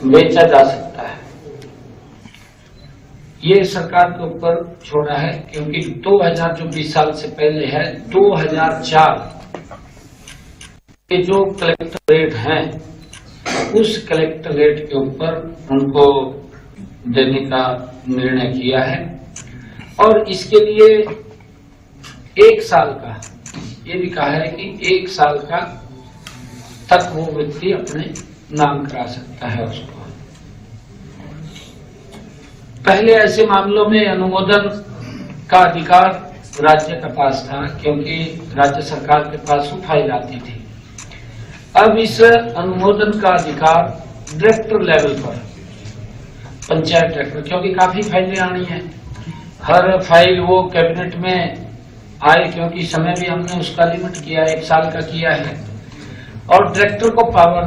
बेचा जा सकता है। ये सरकार के ऊपर छोड़ा है, क्योंकि 2000 जो 20 साल से पहले है, 2004 के जो कलेक्टर रेट हैं, उस कलेक्टर रेट के ऊपर उनको देने का निर्णय किया है। और इसके लिए 1 साल का, ये भी कहा है कि 1 साल का तक वो व्यक्ति अपने नाम करा सकता है उसको। पहले ऐसे मामलों में अनुमोदन का अधिकार राज्य के पास था, क्योंकि राज्य सरकार के पास वो फाइल आती थी। अब इस अनुमोदन का अधिकार डायरेक्टर लेवल पर, पंचायत डायरेक्टर, क्योंकि काफी फाइलें आनी है, हर फाइल वो कैबिनेट में आए, क्योंकि समय भी हमने उसका लिमिट किया है, 1 साल का किया है। और डायरेक्टर को पावर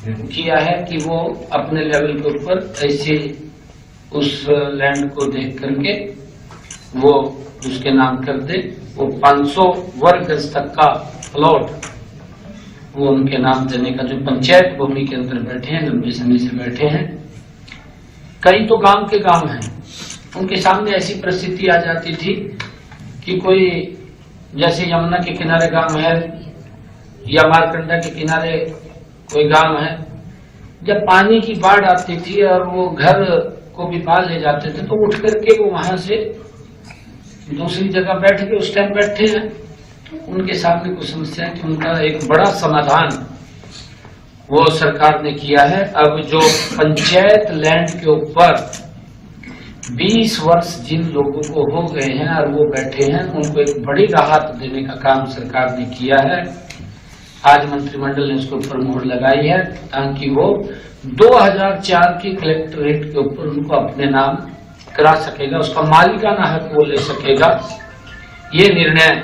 किया है कि वो अपने लेवल के ऊपर ऐसे उस लैंड को देख करके वो उसके नाम कर दे। वो 500 वर्ग गज तक का प्लॉट वो उनके नाम देने का, जो पंचायत भूमि के अंदर बैठे हैं, लंबे समय से बैठे हैं। कई तो गांव के गांव हैं, उनके सामने ऐसी परिस्थिति आ जाती थी कि कोई, जैसे यमुना के किनारे गांव है या मारकंडा के किनारे कोई गांव है, जब पानी की बाढ़ आती थी और वो घर को भी पाल ले जाते थे, तो उठ करके वो वहां से दूसरी जगह बैठ के उस टाइम बैठे हैं, उनके सामने कुछ समस्या है कि उनका एक बड़ा समाधान वो सरकार ने किया है। अब जो पंचायत लैंड के ऊपर 20 वर्ष जिन लोगों को हो गए हैं और वो बैठे हैं, उनको एक बड़ी राहत देने का काम सरकार ने किया है। आज मंत्रिमंडल ने उसके ऊपर मोहर लगाई है, ताकि वो 2004 की कलेक्टरेट के ऊपर उनको अपने नाम करा सकेगा, उसका मालिकाना हक वो ले सकेगा। ये निर्णय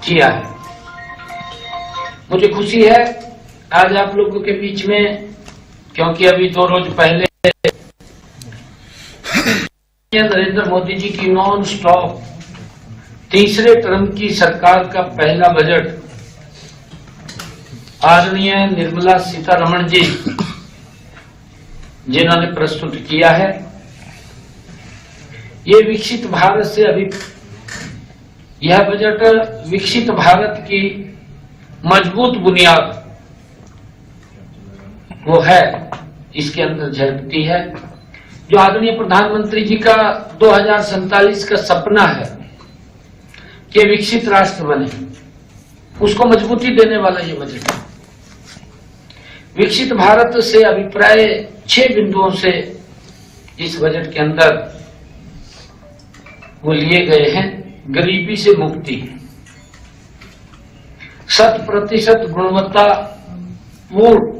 किया है। मुझे खुशी है आज आप लोगों के बीच में, क्योंकि अभी 2 रोज पहले नरेंद्र मोदी जी की नॉन स्टॉप तीसरे टर्म की सरकार का पहला बजट आदरणीय निर्मला सीतारमण जी जिन्होंने प्रस्तुत किया है। ये विकसित भारत से अभी यह बजट विकसित भारत की मजबूत बुनियाद वो है, इसके अंदर झलकती है। जो आदरणीय प्रधानमंत्री जी का 2047 का सपना है कि विकसित राष्ट्र बने, उसको मजबूती देने वाला ये बजट है। विकसित भारत से अभिप्राय 6 बिंदुओं से इस बजट के अंदर वो लिए गए हैं। गरीबी से मुक्ति, 100% गुणवत्ता पूर्ण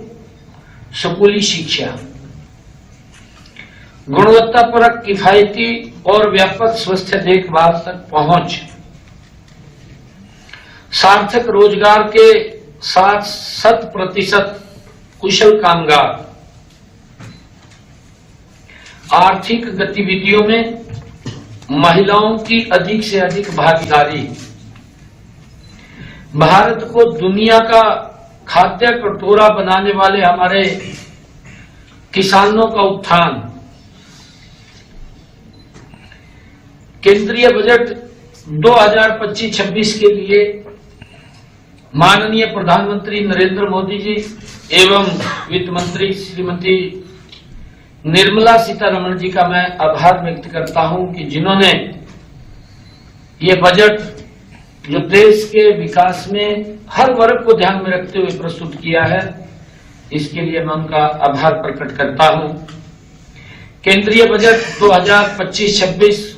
स्कूली शिक्षा, गुणवत्तापरक किफायती और व्यापक स्वास्थ्य देखभाल तक पहुंच, सार्थक रोजगार के साथ 100% कुशल कामगार, आर्थिक गतिविधियों में महिलाओं की अधिक से अधिक भागीदारी, भारत को दुनिया का खाद्य कटोरा बनाने वाले हमारे किसानों का उत्थान। केंद्रीय बजट 2025-26 के लिए माननीय प्रधानमंत्री नरेंद्र मोदी जी एवं वित्त मंत्री श्रीमती निर्मला सीतारमण जी का मैं आभार व्यक्त करता हूं कि जिन्होंने ये बजट जो देश के विकास में हर वर्ग को ध्यान में रखते हुए प्रस्तुत किया है, इसके लिए मैं उनका आभार प्रकट करता हूं। केंद्रीय बजट 2025-26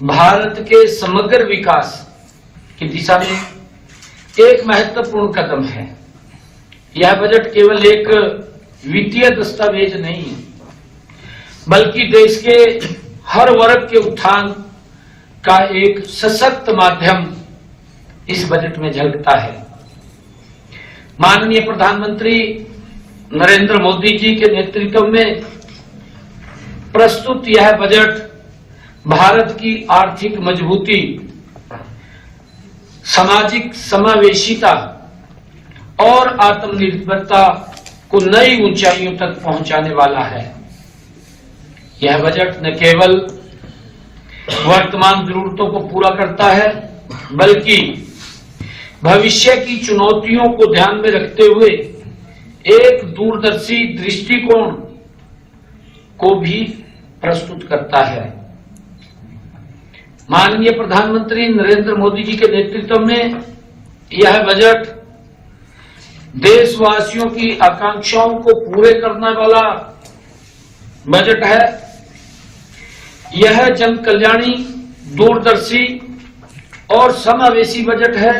भारत के समग्र विकास की दिशा में एक महत्वपूर्ण कदम है। यह बजट केवल एक वित्तीय दस्तावेज नहीं है, बल्कि देश के हर वर्ग के उत्थान का एक सशक्त माध्यम इस बजट में झलकता है। माननीय प्रधानमंत्री नरेंद्र मोदी जी के नेतृत्व में प्रस्तुत यह बजट भारत की आर्थिक मजबूती, सामाजिक समावेशिता और आत्मनिर्भरता को नई ऊंचाइयों तक पहुंचाने वाला है। यह बजट न केवल वर्तमान जरूरतों को पूरा करता है, बल्कि भविष्य की चुनौतियों को ध्यान में रखते हुए एक दूरदर्शी दृष्टिकोण को भी प्रस्तुत करता है। माननीय प्रधानमंत्री नरेंद्र मोदी जी के नेतृत्व में यह बजट देशवासियों की आकांक्षाओं को पूरे करने वाला बजट है। यह जन कल्याणी, दूरदर्शी और समावेशी बजट है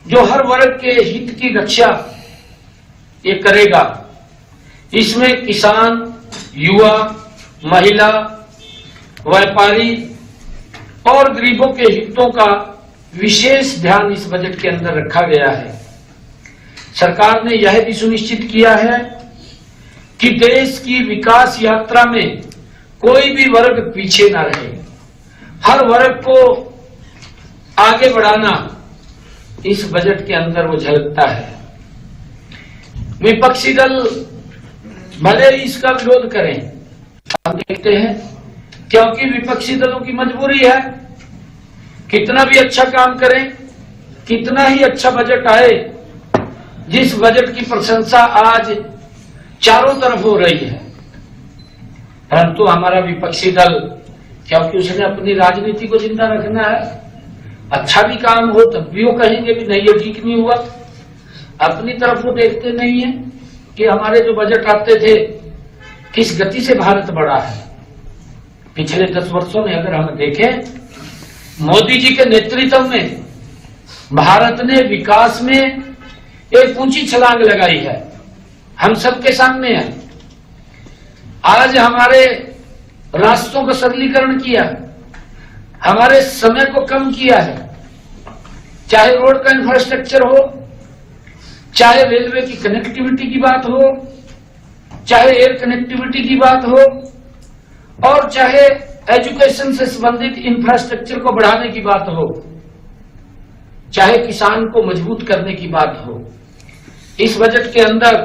जो हर वर्ग के हित की रक्षा ये करेगा। इसमें किसान, युवा, महिला, व्यापारी और गरीबों के हितों का विशेष ध्यान इस बजट के अंदर रखा गया है। सरकार ने यह भी सुनिश्चित किया है कि देश की विकास यात्रा में कोई भी वर्ग पीछे न रहे। हर वर्ग को आगे बढ़ाना इस बजट के अंदर वो झलकता है। विपक्षी दल भले ही इसका विरोध करें, हम देखते हैं, क्योंकि विपक्षी दलों की मजबूरी है। कितना भी अच्छा काम करें, कितना ही अच्छा बजट आए, जिस बजट की प्रशंसा आज चारों तरफ हो रही है, परंतु हमारा विपक्षी दल, क्योंकि उसने अपनी राजनीति को जिंदा रखना है, अच्छा भी काम हो तब भी वो कहेंगे भी नहीं ये ठीक नहीं हुआ। अपनी तरफ वो देखते नहीं है कि हमारे जो बजट आते थे किस गति से भारत बढ़ा है। पिछले 10 वर्षों में अगर हम देखें, मोदी जी के नेतृत्व में भारत ने विकास में एक ऊंची छलांग लगाई है। हम सबके सामने है। आज हमारे रास्तों का सरलीकरण किया, हमारे समय को कम किया है। चाहे रोड का इंफ्रास्ट्रक्चर हो, चाहे रेलवे की कनेक्टिविटी की बात हो, चाहे एयर कनेक्टिविटी की बात हो, और चाहे एजुकेशन से संबंधित इंफ्रास्ट्रक्चर को बढ़ाने की बात हो, चाहे किसान को मजबूत करने की बात हो। इस बजट के अंदर,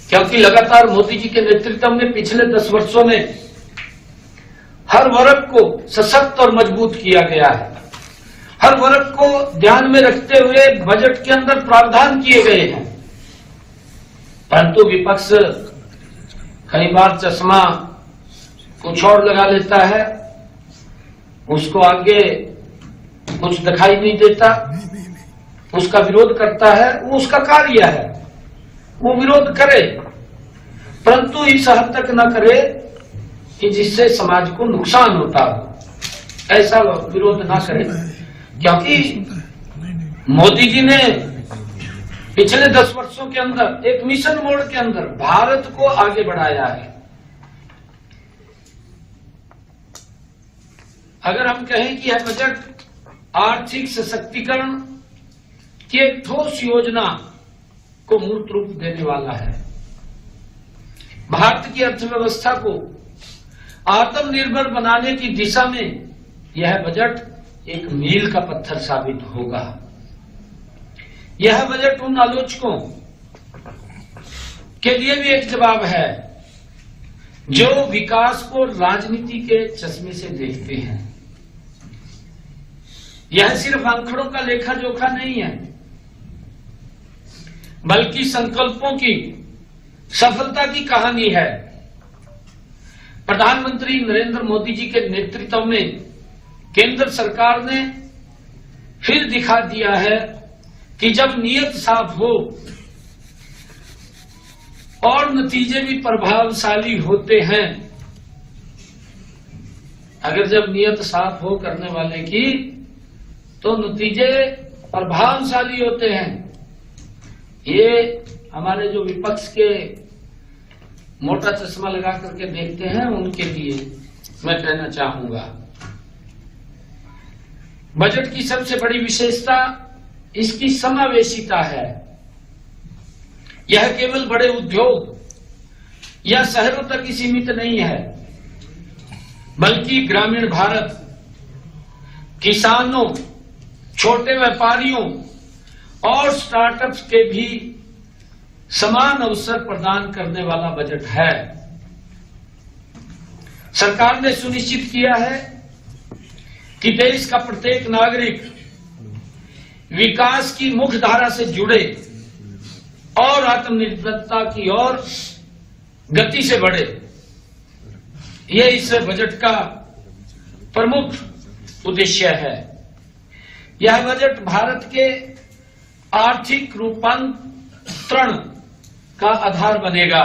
क्योंकि लगातार मोदी जी के नेतृत्व में पिछले 10 वर्षों में हर वर्ग को सशक्त और मजबूत किया गया है। हर वर्ग को ध्यान में रखते हुए बजट के अंदर प्रावधान किए गए हैं। परंतु विपक्ष कई बार चश्मा कुछ और लगा लेता है, उसको आगे कुछ दिखाई नहीं देता, उसका विरोध करता है। वो उसका कार्य है, वो विरोध करे, परंतु इस हद तक न करे कि जिससे समाज को नुकसान होता हो। ऐसा विरोध ना करे, क्योंकि मोदी जी ने पिछले 10 वर्षों के अंदर एक मिशन मोड के अंदर भारत को आगे बढ़ाया है। अगर हम कहें कि यह बजट आर्थिक सशक्तिकरण की एक ठोस योजना को मूर्त रूप देने वाला है। भारत की अर्थव्यवस्था को आत्मनिर्भर बनाने की दिशा में यह बजट एक मील का पत्थर साबित होगा। यह बजट उन आलोचकों के लिए भी एक जवाब है जो विकास को राजनीति के चश्मे से देखते हैं। यह सिर्फ आंकड़ों का लेखा जोखा नहीं है, बल्कि संकल्पों की सफलता की कहानी है। प्रधानमंत्री नरेंद्र मोदी जी के नेतृत्व में केंद्र सरकार ने फिर दिखा दिया है कि जब नीयत साफ हो और नतीजे भी प्रभावशाली होते हैं। अगर जब नीयत साफ हो करने वाले की, तो नतीजे प्रभावशाली होते हैं। ये हमारे जो विपक्ष के मोटा चश्मा लगा करके देखते हैं, उनके लिए मैं कहना चाहूंगा, बजट की सबसे बड़ी विशेषता इसकी समावेशिता है। यह केवल बड़े उद्योग या शहरों तक ही सीमित नहीं है, बल्कि ग्रामीण भारत, किसानों, छोटे व्यापारियों और स्टार्टअप्स के भी समान अवसर प्रदान करने वाला बजट है। सरकार ने सुनिश्चित किया है कि देश का प्रत्येक नागरिक विकास की मुख्य धारा से जुड़े और आत्मनिर्भरता की ओर गति से बढ़े। ये इस बजट का प्रमुख उद्देश्य है। यह बजट भारत के आर्थिक रूपांतरण का आधार बनेगा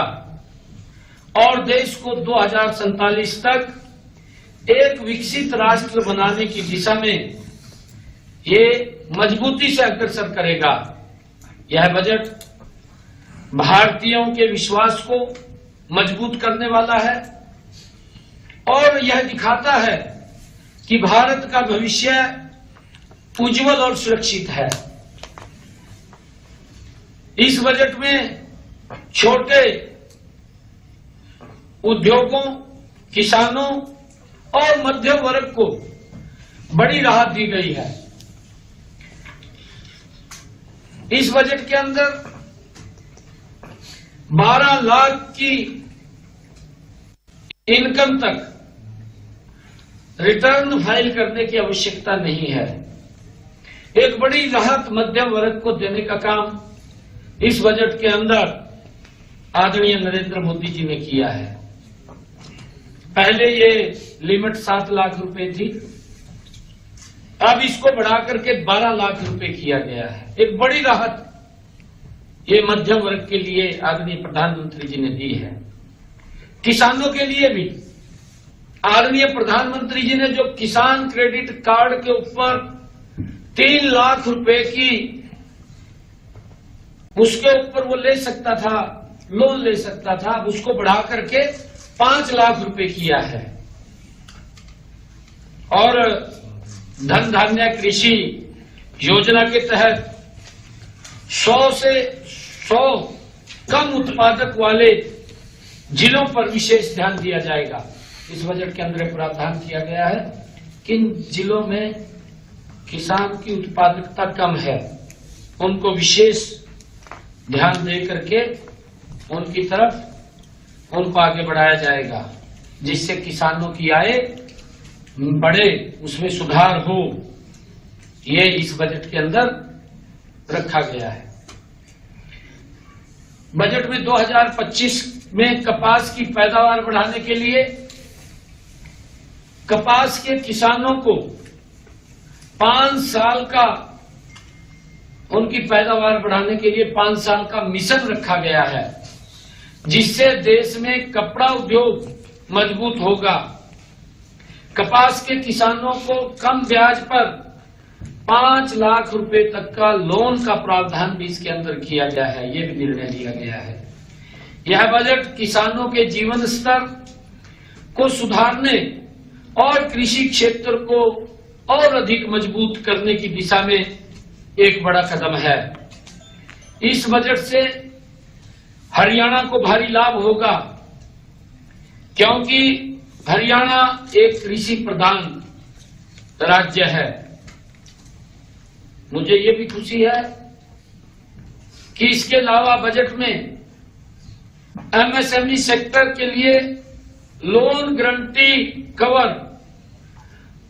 और देश को 2047 तक एक विकसित राष्ट्र बनाने की दिशा में ये मजबूती से अग्रसर करेगा। यह बजट भारतीयों के विश्वास को मजबूत करने वाला है और यह दिखाता है कि भारत का भविष्य उज्जवल और सुरक्षित है। इस बजट में छोटे उद्योगों, किसानों और मध्यम वर्ग को बड़ी राहत दी गई है। इस बजट के अंदर 12 लाख की इनकम तक रिटर्न फाइल करने की आवश्यकता नहीं है। एक बड़ी राहत मध्यम वर्ग को देने का काम इस बजट के अंदर आदरणीय नरेंद्र मोदी जी ने किया है। पहले ये लिमिट 7 लाख रुपए थी, अब इसको बढ़ाकर के 12 लाख रुपए किया गया है। एक बड़ी राहत ये मध्यम वर्ग के लिए आदरणीय प्रधानमंत्री जी ने दी है। किसानों के लिए भी आदरणीय प्रधानमंत्री जी ने जो किसान क्रेडिट कार्ड के ऊपर 3 लाख रुपए की उसके ऊपर वो ले सकता था, लोन ले सकता था, उसको बढ़ा करके 5 लाख रुपए किया है। और धन धान्य कृषि योजना के तहत 100 से 100 कम उत्पादक वाले जिलों पर विशेष ध्यान दिया जाएगा। इस बजट के अंदर प्रावधान किया गया है किन जिलों में किसान की उत्पादकता कम है उनको विशेष ध्यान दे करके उनकी तरफ उनको आगे बढ़ाया जाएगा, जिससे किसानों की आय बढ़े, उसमें सुधार हो। ये इस बजट के अंदर रखा गया है। बजट में 2025 में कपास की पैदावार बढ़ाने के लिए कपास के किसानों को 5 साल का उनकी पैदावार बढ़ाने के लिए 5 साल का मिशन रखा गया है, जिससे देश में कपड़ा उद्योग मजबूत होगा। कपास के किसानों को कम ब्याज पर 5 लाख रुपए तक का लोन का प्रावधान भी इसके अंदर किया गया है। ये भी निर्णय लिया गया है। यह बजट किसानों के जीवन स्तर को सुधारने और कृषि क्षेत्र को और अधिक मजबूत करने की दिशा में एक बड़ा कदम है। इस बजट से हरियाणा को भारी लाभ होगा, क्योंकि हरियाणा एक कृषि प्रधान राज्य है। मुझे ये भी खुशी है कि इसके अलावा बजट में एमएसएमई सेक्टर के लिए लोन गारंटी कवर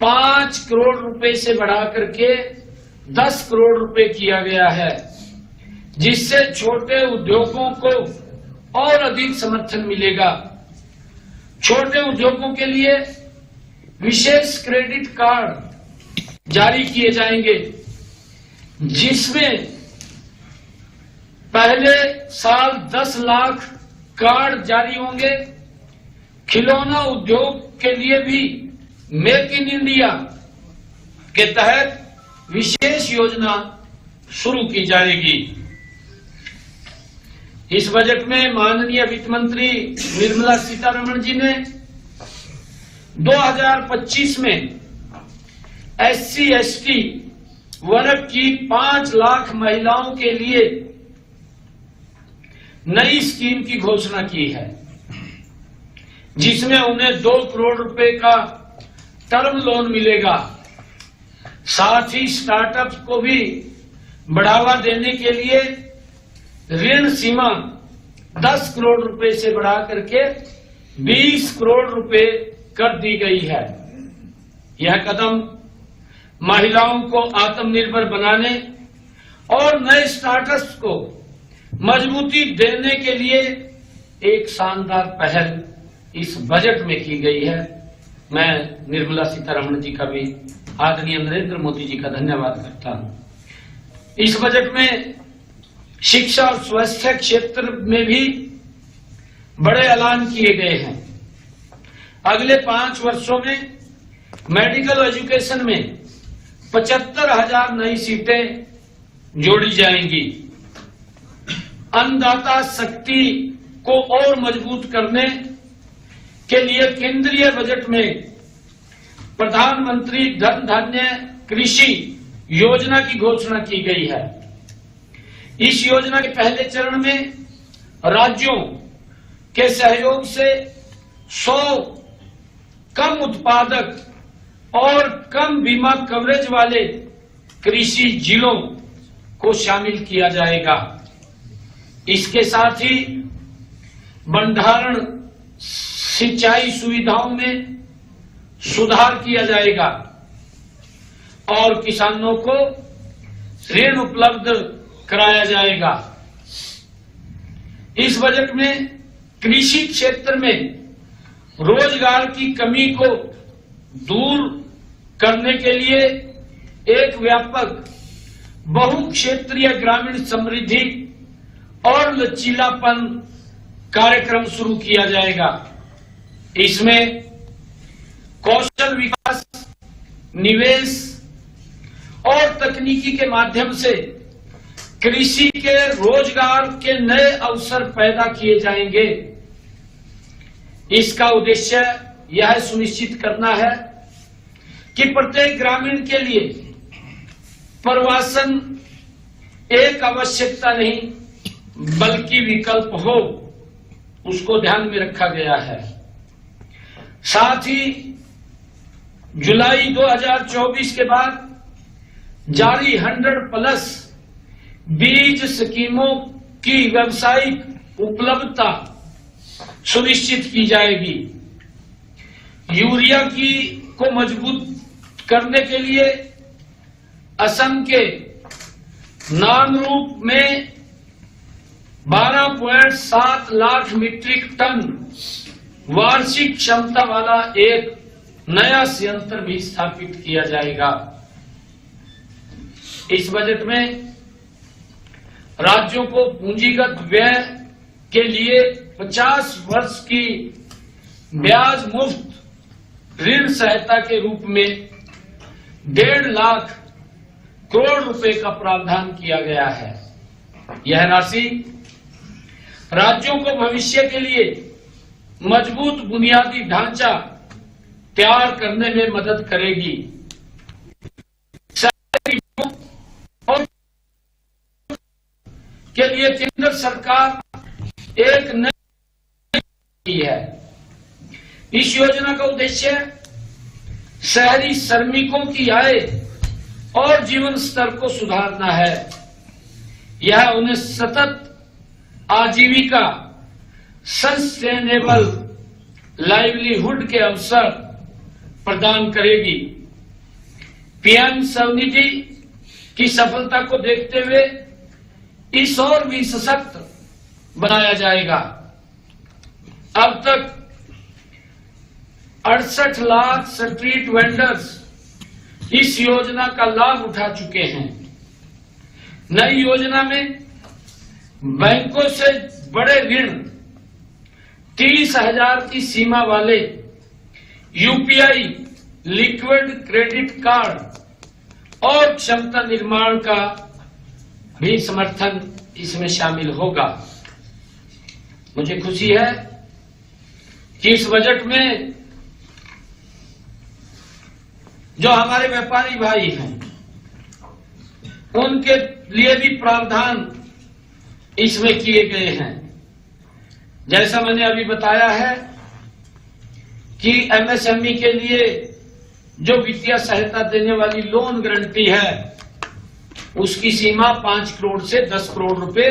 5 करोड़ रुपए से बढ़ा करके 10 करोड़ रुपए किया गया है, जिससे छोटे उद्योगों को और अधिक समर्थन मिलेगा। छोटे उद्योगों के लिए विशेष क्रेडिट कार्ड जारी किए जाएंगे, जिसमें पहले साल 10 लाख कार्ड जारी होंगे। खिलौना उद्योग के लिए भी मेक इन इंडिया के तहत विशेष योजना शुरू की जाएगी। इस बजट में माननीय वित्त मंत्री निर्मला सीतारमण जी ने 2025 में SC/ST वर्ग की 5 लाख महिलाओं के लिए नई स्कीम की घोषणा की है, जिसमें उन्हें 2 करोड़ रुपए का टर्म लोन मिलेगा। साथ ही स्टार्टअप को भी बढ़ावा देने के लिए ऋण सीमा 10 करोड़ रुपए से बढ़ा करके 20 करोड़ रुपए कर दी गई है। यह कदम महिलाओं को आत्मनिर्भर बनाने और नए स्टार्टअप्स को मजबूती देने के लिए एक शानदार पहल इस बजट में की गई है। मैं निर्मला सीतारमण जी का भी, आदरणीय नरेंद्र मोदी जी का धन्यवाद करता हूं। इस बजट में शिक्षा और स्वास्थ्य क्षेत्र में भी बड़े ऐलान किए गए हैं। अगले 5 वर्षों में मेडिकल एजुकेशन में 75,000 नई सीटें जोड़ी जाएंगी। अन्नदाता शक्ति को और मजबूत करने के लिए केंद्रीय बजट में प्रधानमंत्री धन धान्य कृषि योजना की घोषणा की गई है। इस योजना के पहले चरण में राज्यों के सहयोग से 100 कम उत्पादक और कम बीमा कवरेज वाले कृषि जिलों को शामिल किया जाएगा। इसके साथ ही भंडारण सिंचाई सुविधाओं में सुधार किया जाएगा और किसानों को ऋण उपलब्ध कराया जाएगा। इस बजट में कृषि क्षेत्र में रोजगार की कमी को दूर करने के लिए एक व्यापक बहुक्षेत्रीय ग्रामीण समृद्धि और लचीलापन कार्यक्रम शुरू किया जाएगा। इसमें कौशल विकास, निवेश और तकनीकी के माध्यम से कृषि के रोजगार के नए अवसर पैदा किए जाएंगे। इसका उद्देश्य यह सुनिश्चित करना है कि प्रत्येक ग्रामीण के लिए प्रवासन एक आवश्यकता नहीं बल्कि विकल्प हो, उसको ध्यान में रखा गया है। साथ ही जुलाई 2024 के बाद जारी 100+ बीज स्कीमों की व्यावसायिक उपलब्धता सुनिश्चित की जाएगी। यूरिया को मजबूत करने के लिए असम के नामरूप में 12.7 लाख मीट्रिक टन वार्षिक क्षमता वाला एक नया संयंत्र भी स्थापित किया जाएगा। इस बजट में राज्यों को पूंजीगत व्यय के लिए 50 वर्ष की ब्याज मुफ्त ऋण सहायता के रूप में 1.5 लाख करोड़ रुपए का प्रावधान किया गया है। यह राशि राज्यों को भविष्य के लिए मजबूत बुनियादी ढांचा तैयार करने में मदद करेगी। के लिए केंद्र सरकार एक नई है। इस योजना का उद्देश्य शहरी श्रमिकों की आय और जीवन स्तर को सुधारना है। यह उन्हें सतत आजीविका, सस्टेनेबल लाइवलीहुड के अवसर प्रदान करेगी। पीएम स्वनिधि की सफलता को देखते हुए इस और भी सशक्त बनाया जाएगा। अब तक 68 लाख स्ट्रीट वेंडर्स इस योजना का लाभ उठा चुके हैं। नई योजना में बैंकों से बड़े ऋण, 30,000 की सीमा वाले यूपीआई, लिक्विड क्रेडिट कार्ड और क्षमता निर्माण का भी समर्थन इसमें शामिल होगा। मुझे खुशी है कि इस बजट में जो हमारे व्यापारी भाई हैं उनके लिए भी प्रावधान इसमें किए गए हैं। जैसा मैंने अभी बताया है कि एमएसएमई के लिए जो वित्तीय सहायता देने वाली लोन गारंटी है उसकी सीमा 5 करोड़ से 10 करोड़ रुपए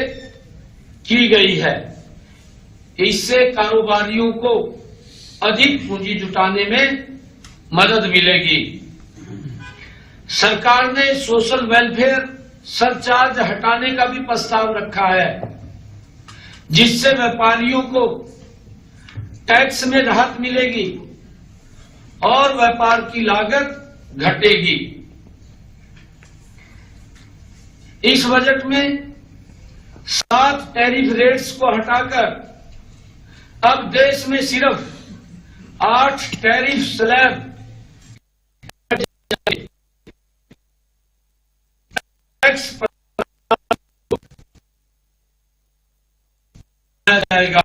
की गई है। इससे कारोबारियों को अधिक पूंजी जुटाने में मदद मिलेगी। सरकार ने सोशल वेलफेयर सरचार्ज हटाने का भी प्रस्ताव रखा है, जिससे व्यापारियों को टैक्स में राहत मिलेगी और व्यापार की लागत घटेगी। इस बजट में 7 टैरिफ रेट्स को हटाकर अब देश में सिर्फ 8 टैरिफ स्लैब टैक्स जाएगा।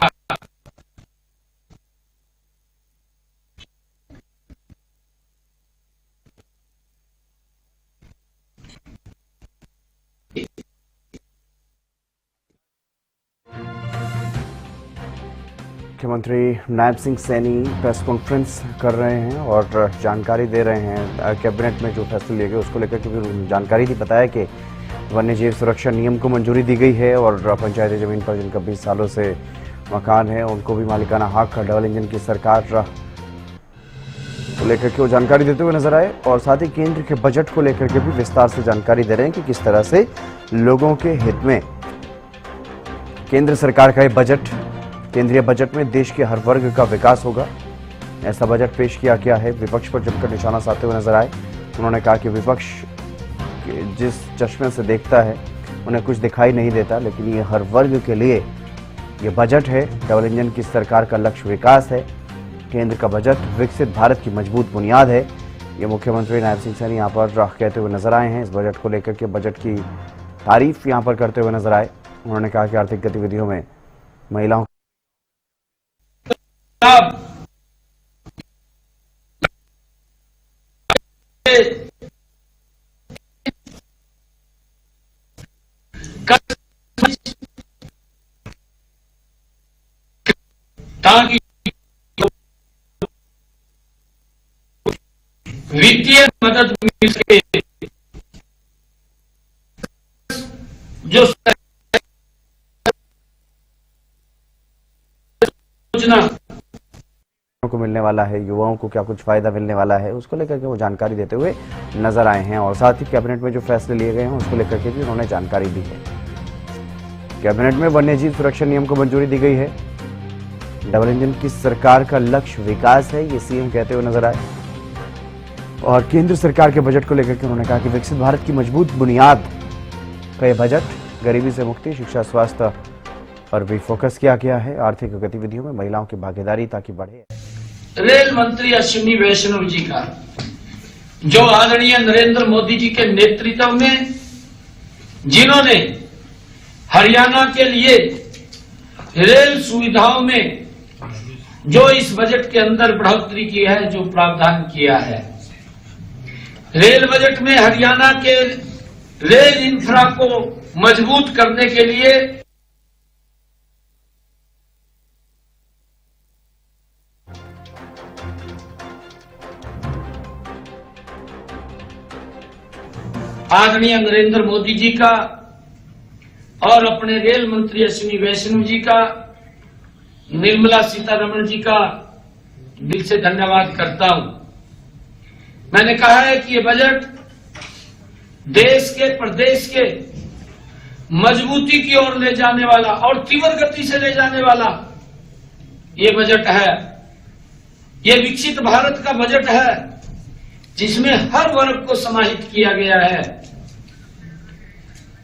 मुख्यमंत्री नायब सिंह सैनी प्रेस कॉन्फ्रेंस कर रहे हैं और जानकारी दे रहे हैं। कैबिनेट में जो फैसले लिए गए उसको लेकर के भी जानकारी दी। बताया कि वन्यजीव सुरक्षा नियम को मंजूरी दी गई है और पंचायती जमीन पर जिनका 20 सालों से मकान है उनको भी मालिकाना हक। डबल इंजन की सरकार को लेकर के वो जानकारी देते हुए नजर आए और साथ ही केंद्र के बजट को लेकर के भी विस्तार से जानकारी दे रहे हैं कि किस तरह से लोगों के हित में केंद्र सरकार का ये बजट, केंद्रीय बजट में देश के हर वर्ग का विकास होगा। ऐसा बजट पेश किया गया है। विपक्ष पर जमकर निशाना साधते हुए नजर आए। उन्होंने कहा कि विपक्ष जिस चश्मे से देखता है उन्हें कुछ दिखाई नहीं देता, लेकिन ये हर वर्ग के लिए ये बजट है। डबल इंजन की सरकार का लक्ष्य विकास है। केंद्र का बजट विकसित भारत की मजबूत बुनियाद है। ये मुख्यमंत्री नायब सिंह सैनी यहाँ पर कहते हुए नजर आए हैं। इस बजट को लेकर के बजट की तारीफ यहाँ पर करते हुए नजर आए। उन्होंने कहा कि आर्थिक गतिविधियों में महिलाओं ताकि वित्तीय मदद मिल सके। जो योजना को मिलने वाला है, युवाओं को क्या कुछ फायदा मिलने वाला है, उसको लेकर के वो जानकारी देते हुए नजर आए हैं। और साथ ही कैबिनेट में जो फैसले लिए गए हैं उसको लेकर के भी उन्होंने जानकारी दी है। कैबिनेट में वन्यजीव सुरक्षा नियम को मंजूरी दी गई है। डबल इंजन की सरकार का लक्ष्य विकास है, ये सीएम कहते हुए नजर आए। और केंद्र सरकार के बजट को लेकर के उन्होंने कहा कि विकसित भारत की मजबूत बुनियाद का यह बजट गरीबी से मुक्ति, शिक्षा, स्वास्थ्य पर भी फोकस किया गया है। आर्थिक गतिविधियों में महिलाओं की भागीदारी ताकि बढ़े। रेल मंत्री अश्विनी वैष्णव जी का, जो आदरणीय नरेंद्र मोदी जी के नेतृत्व में, जिन्होंने हरियाणा के लिए रेल सुविधाओं में जो इस बजट के अंदर बढ़ोतरी की है, जो प्रावधान किया है, रेल बजट में हरियाणा के रेल इंफ्रा को मजबूत करने के लिए आदरणीय नरेंद्र मोदी जी का और अपने रेल मंत्री अश्विनी वैष्णव जी का, निर्मला सीतारमण जी का दिल से धन्यवाद करता हूं। मैंने कहा है कि ये बजट देश के, प्रदेश के मजबूती की ओर ले जाने वाला और तीव्र गति से ले जाने वाला ये बजट है। ये विकसित भारत का बजट है, जिसमें हर वर्ग को समाहित किया गया है।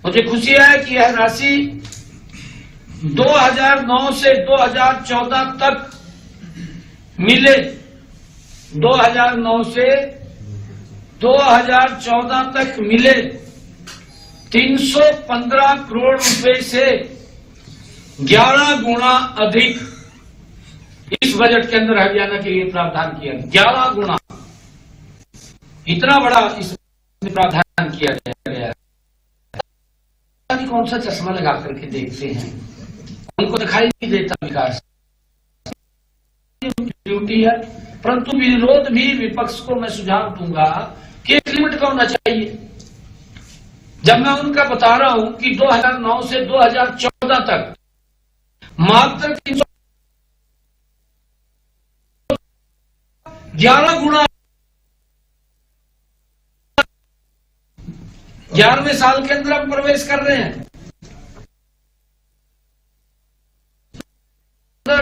मुझे खुशी है कि यह राशि 2009 से 2014 तक मिले, 2009 से 2014 तक मिले 315 करोड़ रुपए से 11 गुना अधिक इस बजट के अंदर हरियाणा के लिए प्रावधान किया। 11 गुना, इतना बड़ा इसमें प्रावधान किया गया है। कौन सा चश्मा लगा करके देखते हैं, उनको दिखाई नहीं देता विकास। ड्यूटी है, परंतु विरोध भी विपक्ष को मैं सुझाव दूंगा कि एक लिमिट का होना चाहिए। जब मैं उनका बता रहा हूं कि 2009 से 2014 तक मात्र 11 गुना 11वें साल के अंदर हम प्रवेश कर रहे हैं।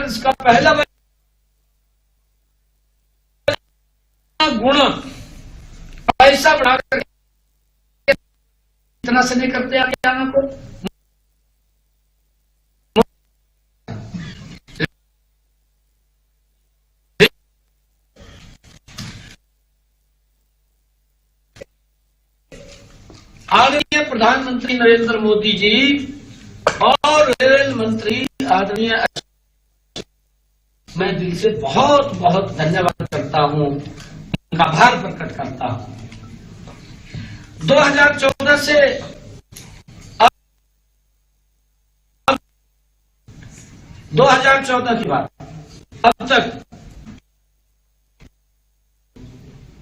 इसका पहला गुण पैसा बढ़ाकर इतना से नहीं करते हरियाणा को। आदरणीय प्रधानमंत्री नरेंद्र मोदी जी और रेल मंत्री आदरणीय, मैं दिल से बहुत बहुत धन्यवाद करता हूं, उनका आभार प्रकट करता हूं। 2014 से 2014 की बात अब तक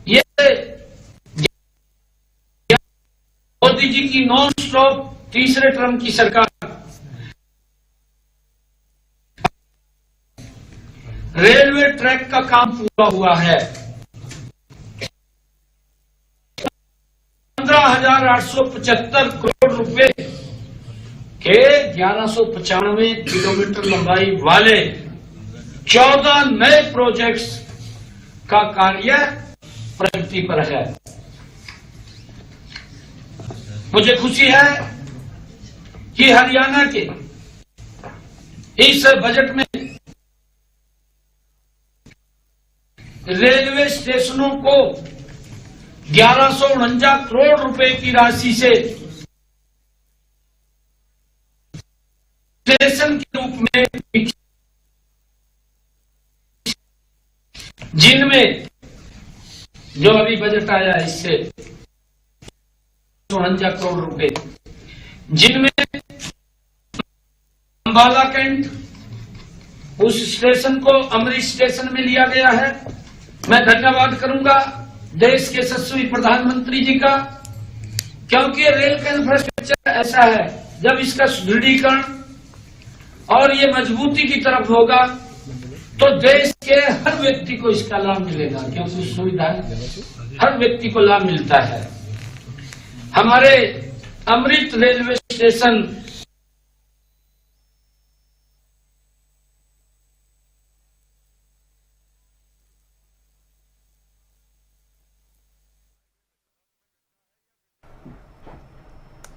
ये मोदी जी की नॉन स्टॉप तीसरे टर्म की सरकार रेलवे ट्रैक का काम पूरा हुआ है। 15,875 करोड़ रुपए के 1195 किलोमीटर लंबाई वाले 14 नए प्रोजेक्ट्स का कार्य प्रगति पर है। मुझे खुशी है कि हरियाणा के इस बजट में रेलवे स्टेशनों को 1149 करोड़ रुपए की राशि से स्टेशन के रूप में, जिनमें जो अभी बजट आया इससे 49 करोड़ रुपए, जिनमें अंबाला कैंट, उस स्टेशन को अमृत स्टेशन में लिया गया है। मैं धन्यवाद करूंगा देश के यशस्वी प्रधानमंत्री जी का, क्योंकि रेल का इंफ्रास्ट्रक्चर ऐसा है, जब इसका सुदृढ़ीकरण और ये मजबूती की तरफ होगा तो देश के हर व्यक्ति को इसका लाभ मिलेगा, क्योंकि सुविधा हर व्यक्ति को लाभ मिलता है। हमारे अमृत रेलवे स्टेशन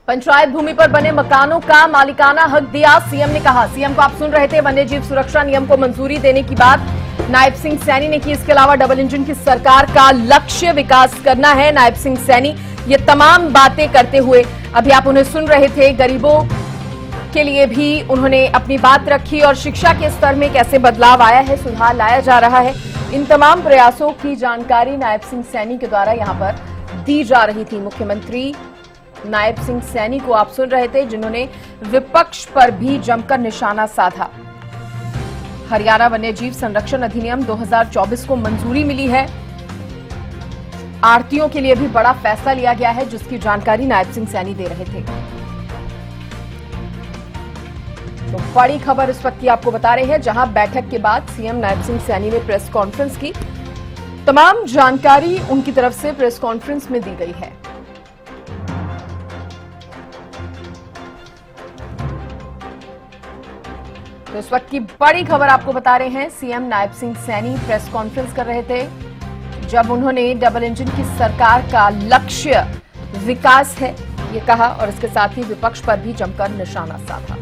पंचायत भूमि पर बने मकानों का मालिकाना हक दिया, सीएम ने कहा। सीएम को आप सुन रहे थे। वन्य जीव सुरक्षा नियम को मंजूरी देने की बात नायब सिंह सैनी ने की। इसके अलावा डबल इंजन की सरकार का लक्ष्य विकास करना है। नायब सिंह सैनी ये तमाम बातें करते हुए अभी आप उन्हें सुन रहे थे। गरीबों के लिए भी उन्होंने अपनी बात रखी और शिक्षा के स्तर में कैसे बदलाव आया है, सुधार लाया जा रहा है, इन तमाम प्रयासों की जानकारी नायब सिंह सैनी के द्वारा यहां पर दी जा रही थी। मुख्यमंत्री नायब सिंह सैनी को आप सुन रहे थे, जिन्होंने विपक्ष पर भी जमकर निशाना साधा। हरियाणा वन्यजीव संरक्षण अधिनियम 2024 को मंजूरी मिली है। आढ़तियों के लिए भी बड़ा फैसला लिया गया है, जिसकी जानकारी नायब सिंह सैनी दे रहे थे। तो बड़ी खबर इस वक्त की आपको बता रहे हैं, जहां बैठक के बाद सीएम नायब सिंह सैनी ने प्रेस कॉन्फ्रेंस की। तमाम जानकारी उनकी तरफ से प्रेस कॉन्फ्रेंस में दी गई है। तो इस वक्त की बड़ी खबर आपको बता रहे हैं, CM Nayab Singh Saini press conference कर रहे थे, जब उन्होंने डबल इंजन की सरकार का लक्ष्य विकास है ये कहा और इसके साथ ही विपक्ष पर भी जमकर निशाना साधा।